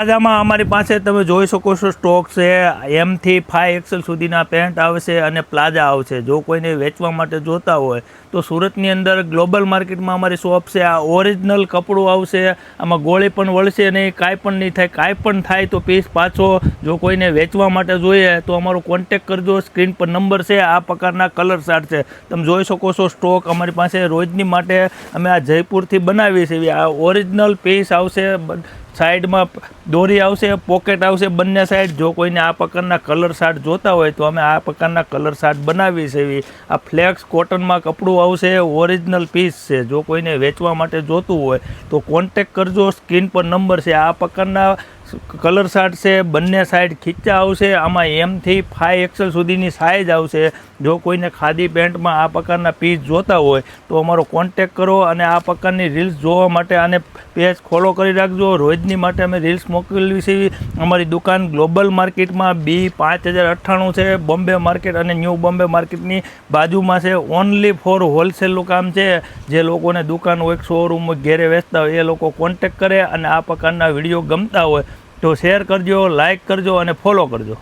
પ્લાઝામાં અમારી પાસે તમે જોઈ શકો છો સ્ટોક છે M થી 5XL સુધીના પેન્ટ આવશે અને પ્લાઝા આવશે. જો કોઈને વેચવા માટે જોતા હોય તો સુરતની અંદર ગ્લોબલ માર્કેટમાં અમારી શોપ છે. આ ઓરિજિનલ કપડું આવશે, આમાં ગોળી પણ વળશે નહીં, કાંઈ પણ નહીં થાય. કાંઈ પણ થાય તો પીસ પાછો. જો કોઈને વેચવા માટે જોઈએ તો અમારો કોન્ટેક કરજો. સ્ક્રીન પર નંબર છે. આ પ્રકારના કલર ચાર્ટ છે, તમે જોઈ શકો છો. સ્ટોક અમારી પાસે રોજની માટે અમે આ જયપુરથી બનાવીએ છીએ. આ ઓરિજિનલ પીસ આવશે, સાઈડમાં દોરી આવશે, પોકેટ આવશે બંને સાઈડ. જો કોઈને આ પ્રકારના કલર શાર્ટ જોતા હોય તો અમે આ પ્રકારના કલર શાર્ટ બનાવીએ છીએ. આ ફ્લેક્સ કોટનમાં કપડું આવશે, ઓરિજિનલ પીસ છે. જો કોઈને વેચવા માટે જોતું હોય તો કોન્ટેક કરજો. સ્ક્રીન પર નંબર છે. આ પ્રકારના કલર શાર્ટ છે, બંને સાઈડ ખીચા આવશે. આમાં M થી 5XL સુધીની સાઇઝ આવશે. જો કોઈને ખાદી પેન્ટમાં આ પ્રકારના પીસ જોતા હોય તો અમારો કોન્ટેક કરો. અને આ પ્રકારની રીલ્સ જોવા માટે આને પેજ ફોલો કરી રાખજો. રોજની માટે અમે રીલ્સ મોકલવી છે. અમારી દુકાન ગ્લોબલ માર્કેટમાં B5098 છે. બોમ્બે માર્કેટ અને ન્યૂ બોમ્બે માર્કેટની બાજુમાં છે. ઓનલી ફોર હોલસેલનું કામ છે. જે લોકોને દુકાન હોય, શોરૂમ ઘેરે વેચતા હોય એ લોકો કોન્ટેક કરે. અને આ પ્રકારના વિડીયો ગમતા હોય તો શેર કરજો, લાઇક કરજો અને ફોલો કરજો.